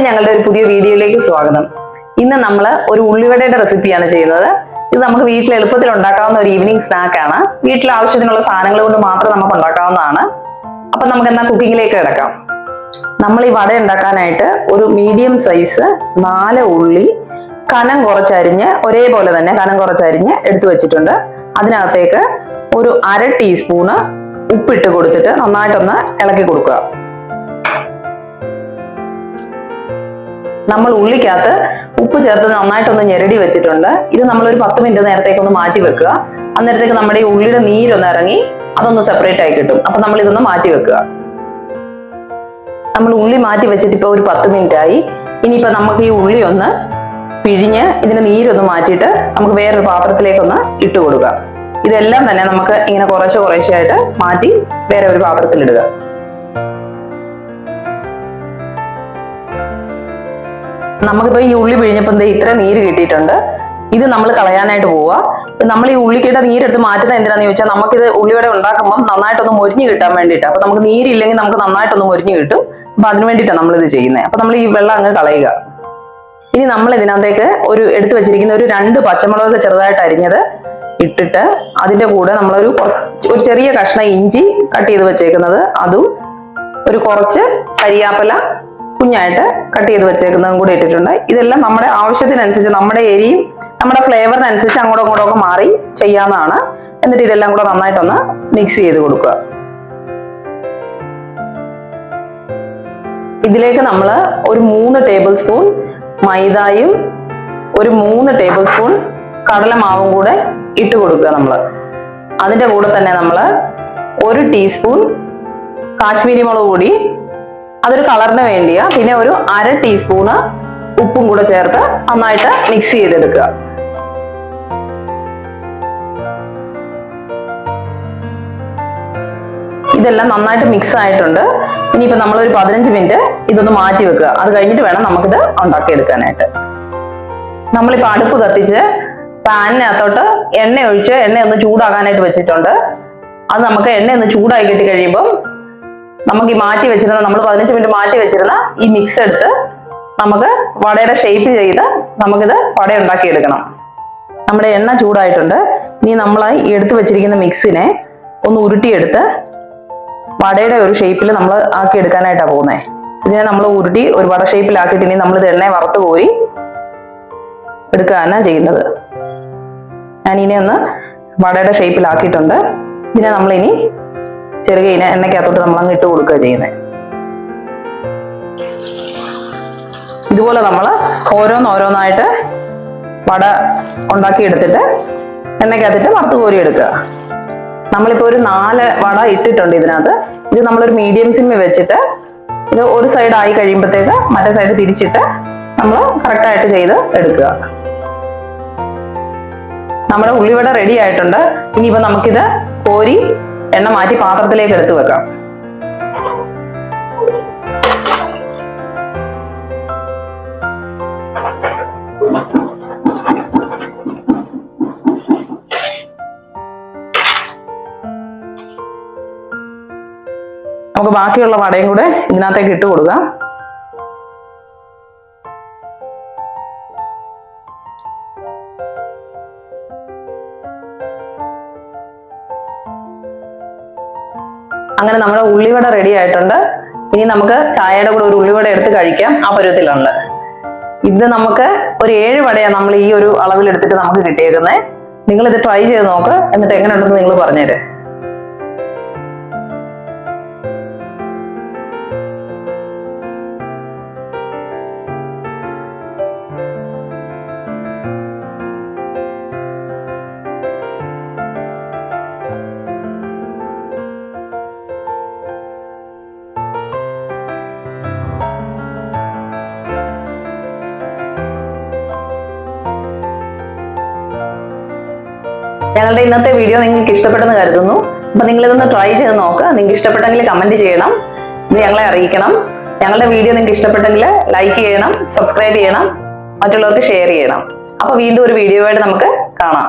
എല്ലാവർക്കും ഞങ്ങളുടെ ഒരു പുതിയ വീഡിയോയിലേക്ക് സ്വാഗതം. ഇന്ന് നമ്മൾ ഒരു ഉള്ളിവടയുടെ റെസിപ്പിയാണ് ചെയ്യുന്നത്. ഇത് നമുക്ക് വീട്ടിൽ എളുപ്പത്തിൽ ഉണ്ടാക്കാവുന്ന ഒരു ഈവനിങ് സ്നാക്ക് ആണ്. വീട്ടിൽ ആവശ്യത്തിനുള്ള സാധനങ്ങൾ കൊണ്ട് മാത്രം നമുക്ക് ഉണ്ടാക്കാവുന്നതാണ്. അപ്പൊ നമുക്ക് എന്നാ കുക്കിങ്ങിലേക്ക് കിടക്കാം. നമ്മൾ ഈ വട ഉണ്ടാക്കാനായിട്ട് ഒരു മീഡിയം സൈസ് 4 ഉള്ളി കനം കുറച്ചരിഞ്ഞ് ഒരേപോലെ തന്നെ കനം കുറച്ചരിഞ്ഞ് എടുത്തു വെച്ചിട്ടുണ്ട്. അതിനകത്തേക്ക് ഒരു 1/2 ടീസ്പൂണ് ഉപ്പിട്ട് കൊടുത്തിട്ട് നന്നായിട്ടൊന്ന് ഇളക്കി കൊടുക്കുക. നമ്മൾ ഉള്ളിക്കകത്ത് ഉപ്പ് ചേർത്ത് നന്നായിട്ടൊന്ന് ഞെരടി വെച്ചിട്ടുണ്ട്. ഇത് നമ്മളൊരു 10 മിനിറ്റ് നേരത്തേക്കൊന്ന് മാറ്റി വെക്കുക. അന്നേരത്തേക്ക് നമ്മുടെ ഈ ഉള്ളിയുടെ നീരൊന്ന് ഇറങ്ങി അതൊന്ന് സെപ്പറേറ്റ് ആയി കിട്ടും. അപ്പൊ നമ്മൾ ഇതൊന്ന് മാറ്റി വെക്കുക. നമ്മൾ ഉള്ളി മാറ്റി വെച്ചിട്ട് ഇപ്പൊ ഒരു 10 മിനിറ്റ് ആയി. ഇനിയിപ്പോ നമുക്ക് ഈ ഉള്ളി ഒന്ന് പിഴിഞ്ഞ് ഇതിന് നീരൊന്ന് മാറ്റിയിട്ട് നമുക്ക് വേറൊരു പാത്രത്തിലേക്കൊന്ന് ഇട്ട് കൊടുക്കുക. ഇതെല്ലാം തന്നെ നമുക്ക് ഇങ്ങനെ കുറേശ്ശെയായിട്ട് മാറ്റി വേറെ ഒരു പാത്രത്തിലിടുക. നമുക്കിപ്പോ ഈ ഉള്ളി പിഴിഞ്ഞപ്പോൾ ഇത്ര നീര് കിട്ടിയിട്ടുണ്ട്. ഇത് നമ്മൾ കളയാനായിട്ട് പോവുക. നമ്മൾ ഈ ഉള്ളിക്കിട്ട നീരെടുത്ത് മാറ്റുന്നത് എന്തിനാന്ന് ചോദിച്ചാൽ നമുക്കിത് ഉള്ളിവട ഉണ്ടാക്കുമ്പോൾ നന്നായിട്ടൊന്ന് മൊരിഞ്ഞ് കിട്ടാൻ വേണ്ടിയിട്ട്. അപ്പൊ നമുക്ക് നീരില്ലെങ്കിൽ നമുക്ക് നന്നായിട്ടൊന്ന് മൊരിഞ്ഞ് കിട്ടും. അപ്പൊ അതിന് വേണ്ടിയിട്ടാണ് നമ്മളിത് ചെയ്യുന്നത്. അപ്പൊ നമ്മൾ ഈ വെള്ളം അങ്ങ് കളയുക. ഇനി നമ്മൾ ഇതിനകത്തേക്ക് എടുത്തു വെച്ചിരിക്കുന്ന ഒരു 2 പച്ചമുളക് ചെറുതായിട്ട് അരിഞ്ഞത് ഇട്ടിട്ട് അതിന്റെ കൂടെ നമ്മളൊരു ചെറിയ കഷ്ണം ഇഞ്ചി കട്ട് ചെയ്ത് വെച്ചേക്കുന്നത്, അതും ഒരു കുറച്ച് കരിയാപ്പല കുഞ്ഞായിട്ട് കട്ട് ചെയ്ത് വെച്ചേക്കുന്നതും കൂടി ഇട്ടിട്ടുണ്ട്. ഇതെല്ലാം നമ്മുടെ ആവശ്യത്തിനനുസരിച്ച് നമ്മുടെ എരിയും നമ്മുടെ ഫ്ലേവറിനനുസരിച്ച് അങ്ങോട്ടും ഒക്കെ മാറി ചെയ്യാവുന്നതാണ്. എന്നിട്ട് ഇതെല്ലാം കൂടെ നന്നായിട്ടൊന്ന് മിക്സ് ചെയ്ത് കൊടുക്കുക. ഇതിലേക്ക് നമ്മൾ ഒരു 3 ടേബിൾ സ്പൂൺ മൈദയും ഒരു 3 ടേബിൾ സ്പൂൺ കടലമാവും കൂടെ ഇട്ട് കൊടുക്കുക. അതിന്റെ കൂടെ തന്നെ നമ്മൾ 1 ടീസ്പൂൺ കാശ്മീരി മുളക് പൊടി, അതൊരു കളറിന് വേണ്ടിയാ, പിന്നെ ഒരു 1/2 ടീസ്പൂണ് ഉപ്പും കൂടെ ചേർത്ത് നന്നായിട്ട് മിക്സ് ചെയ്തെടുക്കുക. ഇതെല്ലാം നന്നായിട്ട് മിക്സ് ആയിട്ടുണ്ട്. ഇനിയിപ്പോ നമ്മളൊരു 15 മിനിറ്റ് ഇതൊന്ന് മാറ്റി വെക്കുക. അത് കഴിഞ്ഞിട്ട് വേണം നമുക്കിത് ഉണ്ടാക്കിയെടുക്കാനായിട്ട്. നമ്മളിപ്പോ അടുപ്പ് കത്തിച്ച് പാനിനകത്തോട്ട് എണ്ണ ഒഴിച്ച് എണ്ണ ഒന്ന് ചൂടാകാനായിട്ട് വെച്ചിട്ടുണ്ട്. അത് നമുക്ക് എണ്ണ ഒന്ന് ചൂടായി കിട്ടി കഴിയുമ്പോൾ നമുക്ക് ഈ മാറ്റി വെച്ചിരുന്ന, നമ്മൾ 15 മിനിറ്റ് മാറ്റി വെച്ചിരുന്ന ഈ മിക്സ് എടുത്ത് നമുക്ക് വടയുടെ ഷേപ്പ് ചെയ്ത് നമുക്കിത് വട ഉണ്ടാക്കിയെടുക്കണം. നമ്മുടെ എണ്ണ ചൂടായിട്ടുണ്ട്. ഇനി നമ്മൾ ഈ എടുത്തു വെച്ചിരിക്കുന്ന മിക്സിനെ ഒന്ന് ഉരുട്ടിയെടുത്ത് വടയുടെ ഒരു ഷേപ്പിൽ നമ്മൾ ആക്കിയെടുക്കാനായിട്ടാണ് പോകുന്നത്. ഇതിനെ നമ്മൾ ഉരുട്ടി ഒരു വട ഷേപ്പിലാക്കിയിട്ട് ഇനി നമ്മളിത് എണ്ണയെ വറുത്ത് കോരി എടുക്കുകയാണ് ചെയ്യുന്നത്. ഞാനിനെ ഒന്ന് വടയുടെ ഷേപ്പിലാക്കിയിട്ടുണ്ട്. ഇതിനെ നമ്മളിനി ചെറുകയിനെ എണ്ണയ്ക്കകത്തോട്ട് നമ്മൾ അങ്ങ് ഇട്ട് കൊടുക്കുക ചെയ്യുന്നത്. ഇതുപോലെ നമ്മൾ ഓരോന്നായിട്ട് വട ഉണ്ടാക്കിയെടുത്തിട്ട് എണ്ണയ്ക്കകത്തിട്ട് വറുത്ത് കോരി എടുക്കുക. നമ്മളിപ്പോൾ ഒരു 4 വട ഇട്ടിട്ടുണ്ട് ഇതിനകത്ത്. ഇത് നമ്മളൊരു മീഡിയം സിമ്മിൽ വെച്ചിട്ട് ഇത് ഒരു സൈഡ് ആയി കഴിയുമ്പോഴത്തേക്ക് മറ്റേ സൈഡ് തിരിച്ചിട്ട് നമ്മൾ കറക്റ്റായിട്ട് ചെയ്ത് എടുക്കുക. നമ്മുടെ ഉള്ളിവട റെഡി ആയിട്ടുണ്ട്. ഇനിയിപ്പോൾ നമുക്കിത് കോരി എണ്ണ മാറ്റി പാത്രത്തിലേക്ക് എടുത്തു വെക്കാം. നമുക്ക് ബാക്കിയുള്ള വടയും കൂടെ ഇതിനകത്തേക്ക് ഇട്ട് കൊടുക്കാം. അങ്ങനെ നമ്മുടെ ഉള്ളിവട റെഡി ആയിട്ടുണ്ട്. ഇനി നമുക്ക് ചായയുടെ കൂടെ ഒരു ഉള്ളിവട എടുത്ത് കഴിക്കാം. ആ പരുവത്തിലുണ്ട്. ഇത് നമുക്ക് ഒരു 7 വടയാണ് നമ്മൾ ഈ ഒരു അളവിൽ എടുത്തിട്ട് നമുക്ക് കിട്ടിയേക്കുന്നത്. നിങ്ങൾ ഇത് ട്രൈ ചെയ്ത് നോക്ക്. എന്നിട്ട് എങ്ങനെ ഉണ്ടെന്ന് നിങ്ങൾ പറഞ്ഞുതരാം. ഞങ്ങളുടെ ഇന്നത്തെ വീഡിയോ നിങ്ങൾക്ക് ഇഷ്ടപ്പെട്ടെന്ന് കരുതുന്നു. അപ്പൊ നിങ്ങൾ ഇതൊന്ന് ട്രൈ ചെയ്ത് നോക്കുക. നിങ്ങൾക്ക് ഇഷ്ടപ്പെട്ടെങ്കിൽ കമന്റ് ചെയ്യണം, ഇത് ഞങ്ങളെ അറിയിക്കണം. ഞങ്ങളുടെ വീഡിയോ നിങ്ങൾക്ക് ഇഷ്ടപ്പെട്ടെങ്കിൽ ലൈക്ക് ചെയ്യണം, സബ്സ്ക്രൈബ് ചെയ്യണം, മറ്റുള്ളവർക്ക് ഷെയർ ചെയ്യണം. അപ്പൊ വീണ്ടും ഒരു വീഡിയോ ആയിട്ട് നമുക്ക് കാണാം.